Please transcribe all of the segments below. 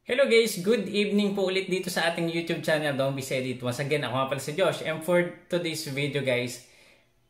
Hello guys, good evening po ulit dito sa ating YouTube channel, Don't Be Said It. Once again, ako nga pala si Josh. And for today's video guys,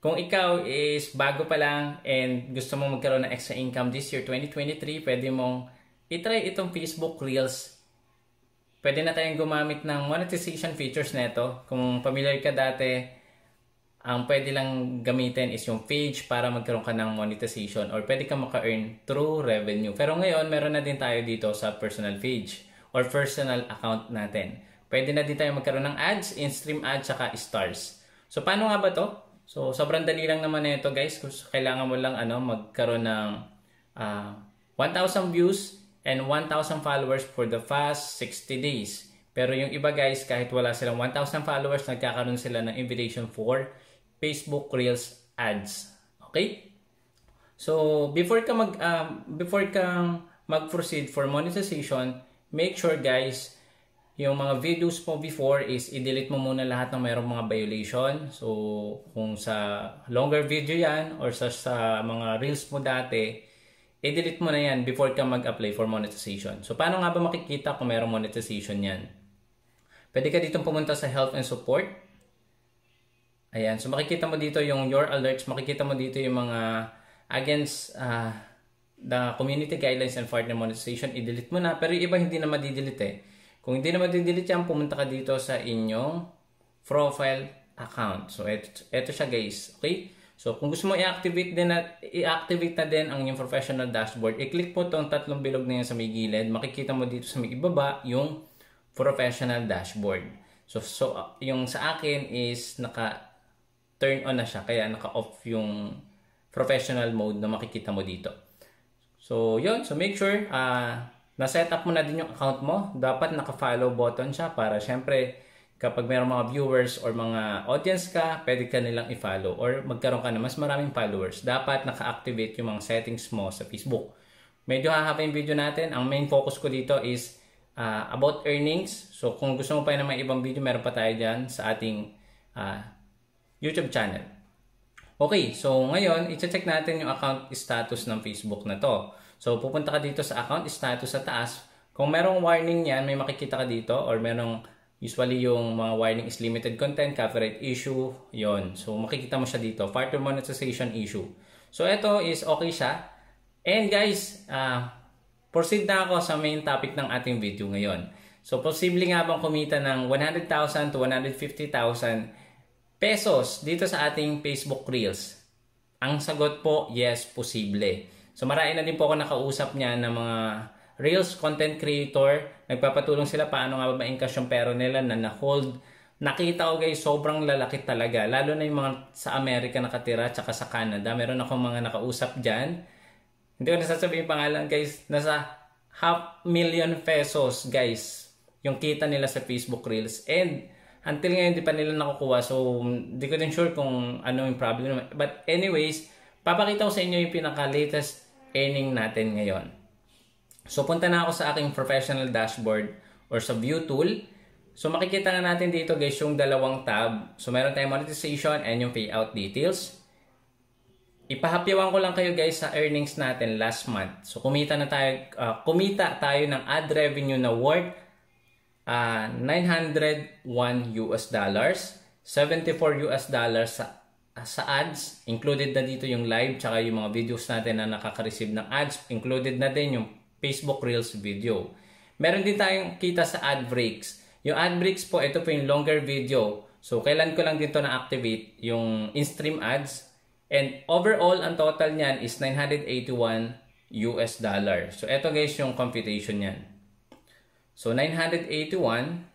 kung ikaw is bago pa lang and gusto mong magkaroon ng extra income this year 2023, pwede mong itry itong Facebook Reels. Pwede na tayong gumamit ng monetization features nito. Kung familiar ka dati, ang pwede lang gamitin is yung page para magkaroon ka ng monetization or pwede ka maka-earn through revenue. Pero ngayon, meron na din tayo dito sa personal page or personal account natin. Pwede na din tayo magkaroon ng ads, in-stream ads, saka stars. So, paano nga ba to? So, sobrang dali lang naman na ito guys. Kailangan mo lang magkaroon ng 1,000 views and 1,000 followers for the past 60 days. Pero yung iba guys, kahit wala silang 1,000 followers, nagkakaroon sila ng invitation for Facebook Reels ads. Okay? So, before ka mag-proceed for monetization, make sure guys, yung mga videos mo before is i-delete mo muna lahat ng mayroong mga violation. So, kung sa longer video yan or sa mga reels mo dati, i-delete mo na yan before ka mag-apply for monetization. So, paano nga ba makikita kung mayroong monetization yan? Pwede ka dito pumunta sa Help and Support. Ayan, so makikita mo dito yung your alerts, makikita mo dito yung mga against the community guidelines and partner monetization, i-delete mo na. Pero yung iba hindi na madidelete eh. Kung hindi na madidelete yan, pumunta ka dito sa inyong profile account. So, ito siya guys. Okay? So, kung gusto mo i-activate na din ang inyong professional dashboard, i-click po itong tatlong bilog na yan sa may gilid. Makikita mo dito sa may ibaba yung professional dashboard. So yung sa akin is naka-turn on na siya, kaya naka-off yung professional mode na makikita mo dito. So yun, so make sure na-set up mo na din yung account mo. Dapat naka-follow button siya para syempre kapag mayroong mga viewers or mga audience ka, pwede ka nilang i-follow or magkaroon ka na mas maraming followers. Dapat naka-activate yung mga settings mo sa Facebook. Medyo hahaba yung video natin. Ang main focus ko dito is about earnings. So kung gusto mo pa ng mga ibang video, meron pa tayo dyan sa ating YouTube channel. Okay, so ngayon, i-check natin yung account status ng Facebook na to. So pupunta ka dito sa account status sa taas. Kung merong warning yan, may makikita ka dito or merong usually yung mga warning is limited content, copyright issue, yon. So makikita mo siya dito, further monetization issue. So ito is okay siya. And guys, proceed na ako sa main topic ng ating video ngayon. So, posible nga bang kumita ng 100,000 to 150,000 pesos dito sa ating Facebook Reels? Ang sagot po, yes, posible. So, marami na din po ako nakausap niya ng mga Reels content creator. Nagpapatulong sila paano nga ba ma-encash yung pera nila na na-hold. Nakita ko guys, sobrang lalaki talaga. Lalo na yung mga sa Amerika nakatira, tsaka sa Canada. Meron akong mga nakausap dyan. Hindi ko nasasabihin yung pangalan guys, nasa 500,000 pesos guys yung kita nila sa Facebook Reels. And until ngayon di pa nila nakukuha. So hindi ko din sure kung ano yung problem. But anyways, papakita ko sa inyo yung pinaka-latest earning natin ngayon. So punta na ako sa aking professional dashboard or sa view tool. So makikita na natin dito guys yung dalawang tab. So meron tayong monetization and yung payout details. Ipahapyawan ko lang kayo guys sa earnings natin last month. So kumita tayo ng ad revenue na worth $901 US, 74 US dollars sa ads. Included na dito yung live tsaka yung mga videos natin na nakaka-receive ng ads. Included na din yung Facebook Reels video. Meron din tayong kita sa ad breaks. Yung ad breaks po, ito po yung longer video. So kailan ko lang dito na-activate yung in-stream ads. And overall, ang total niyan is $981 US. So, ito guys yung computation niyan. So, 981.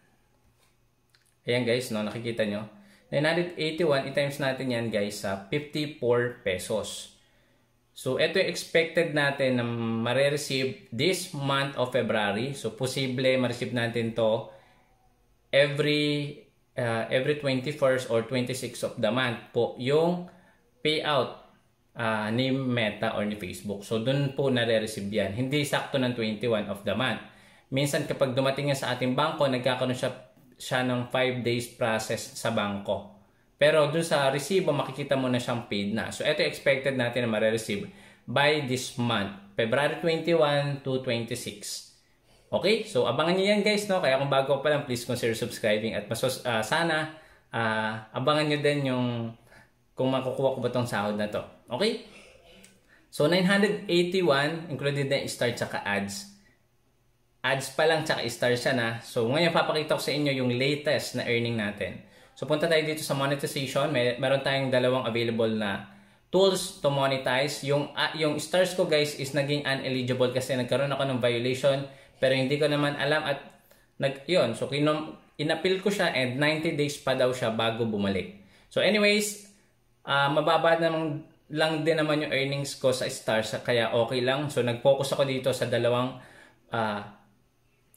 Ayan guys, no, nakikita nyo. 981, i-times natin yan guys sa 54 pesos. So, ito yung expected natin na ma-receive this month of February. So, posible ma-receive natin to every 21st or 26th of the month po yung payout ni Meta or ni Facebook. So, dun po nare-receive yan. Hindi sakto ng 21 of the month. Minsan, kapag dumating yan sa ating bangko, nagkakaroon siya ng 5 days process sa bangko. Pero dun sa resibo, makikita mo na siyang paid na. So, ito expected natin na mare-receive by this month, February 21 to 26. Okay, so abangan niyo yan guys, no? Kaya kung bago pa lang, please consider subscribing at sana abangan niyo din yung kung makukuha ko ba tong sahod na to. Okay? So 981 included na start tsaka ads. Ads pa lang tsaka star siya na. So ngayon papakita ko sa inyo yung latest na earning natin. So punta tayo dito sa monetization. Meron tayong dalawang available na tools to monetize. Yung stars ko guys is naging uneligible kasi nagkaroon ako ng violation pero hindi ko naman alam at yun. So inappeal ko siya and 90 days pa daw siya bago bumalik. So anyways, mababa lang din naman yung earnings ko sa stars kaya okay lang. So nag-focus ako dito sa dalawang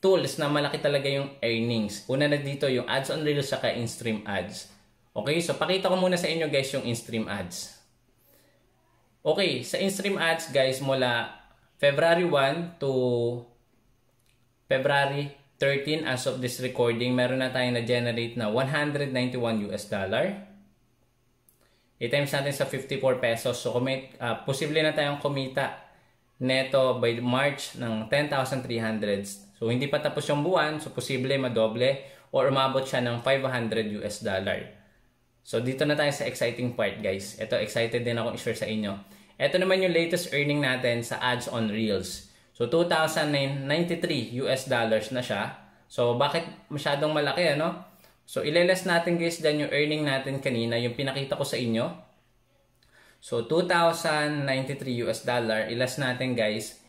tools na malaki talaga yung earnings. Una na dito yung ads on reels saka in-stream ads. Okay, so pakita ko muna sa inyo guys yung in-stream ads. Okay, sa in-stream ads guys mula February 1 to February 13 as of this recording, meron na tayong na-generate na $191. I-times natin sa 54 pesos. So posible na tayong kumita neto by March ng 10,300. So hindi pa tapos yung buwan, so posible madoble or umabot siya ng $500. So dito na tayo sa exciting part guys. Ito excited din ako i-share sa inyo. Ito naman yung latest earning natin sa ads on reels. So $2,093 na siya. So bakit masyadong malaki ano? So ileles natin guys din yung earning natin kanina, yung pinakita ko sa inyo. So $2,093 ilas natin guys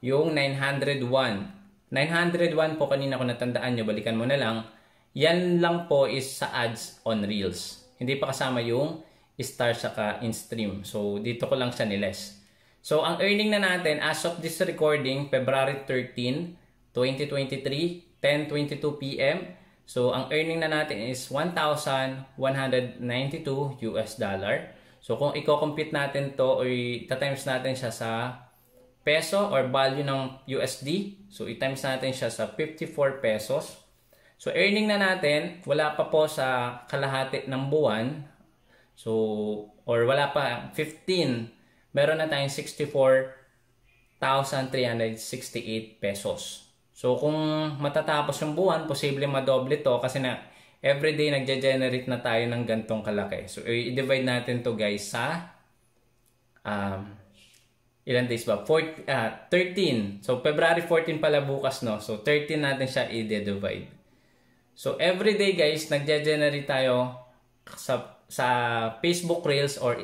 yung 901. 901 po kanina kung natandaan nyo, balikan mo na lang. Yan lang po is sa ads on reels. Hindi pa kasama yung star saka in-stream. So dito ko lang siya niles. So ang earning na natin as of this recording, February 13, 2023, 10:22 PM. So ang earning na natin is $1,192. So kung i-compute natin to or i-times natin siya sa peso or value ng USD. So, i-times natin siya sa 54 pesos. So, earning na natin, wala pa po sa kalahati ng buwan. So, or wala pa 15. Meron na tayong 64,368 pesos. So, kung matatapos yung buwan, posible madoble to kasi na everyday nagge-generate na tayo ng gantong kalaki. So, i-divide natin to guys sa ilan days ba? 13. So, February 14 pala bukas, no? So, 13 natin siya i-divide. So, everyday guys, nagge-generate tayo sa Facebook Reels or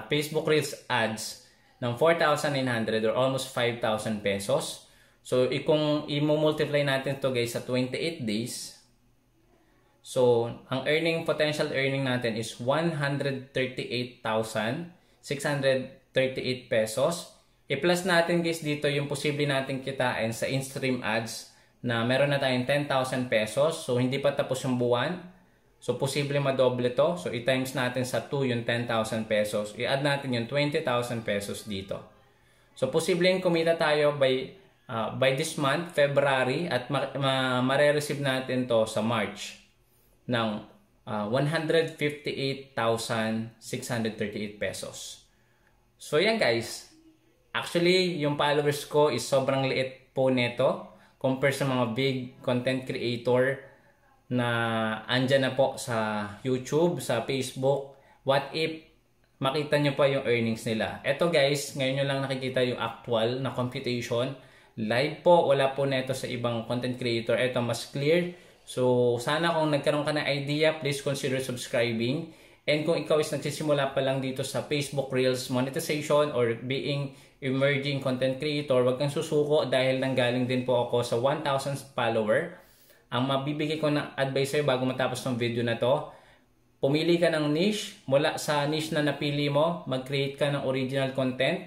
Facebook Reels ads ng 4,900 or almost 5,000 pesos. So, kung i-multiply natin to guys sa 28 days, so, ang potential earning natin is 138,638 pesos. I-plus natin guys dito yung posible natin kitain sa in-stream ads na meron na tayong 10,000 pesos. So hindi pa tapos yung buwan. So posible madoble to. So i-times natin sa 2 yung 10,000 pesos. I-add natin yung 20,000 pesos dito. So posibleng kumita tayo by this month, February, at mare-receive natin to sa March ng 158,638 pesos. So yan guys. Actually, yung followers ko is sobrang liit po neto compare sa mga big content creator na andyan na po sa YouTube, sa Facebook. What if makita nyo pa yung earnings nila? Eto guys, ngayon nyo lang nakikita yung actual na computation. Live po, wala po neto sa ibang content creator. Eto mas clear. So, sana kung nagkaroon ka ng idea, please consider subscribing. And kung ikaw is nagsisimula pa lang dito sa Facebook Reels monetization or being emerging content creator, wag kang susuko dahil nanggaling din po ako sa 1,000 follower. Ang mabibigay ko na advice sa'yo bago matapos ng video na to, pumili ka ng niche. Mula sa niche na napili mo, mag-create ka ng original content,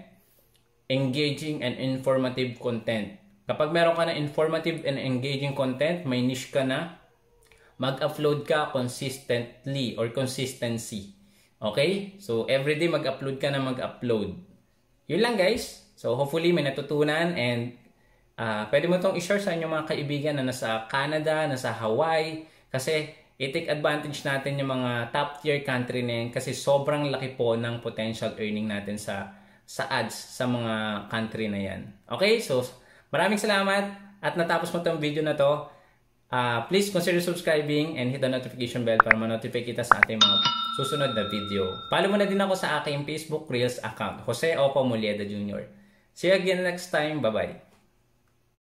engaging and informative content. Kapag meron ka na informative and engaging content, may niche ka na, mag-upload ka consistently or consistency. Okay? So, everyday mag-upload ka na mag-upload. Yun lang guys. So, hopefully may natutunan and pwede mo itong i-share sa inyong mga kaibigan na nasa Canada, nasa Hawaii. Kasi, i-take advantage natin yung mga top tier country na yan kasi sobrang laki po ng potential earning natin sa ads sa mga country na yan. Okay? So, maraming salamat at natapos mo itong video na to, please consider subscribing and hit the notification bell para ma-notify kita sa ating mga susunod na video. Follow mo na din ako sa aking Facebook Reels account, Jose Opo Mulieda Jr. See you again next time. Bye-bye.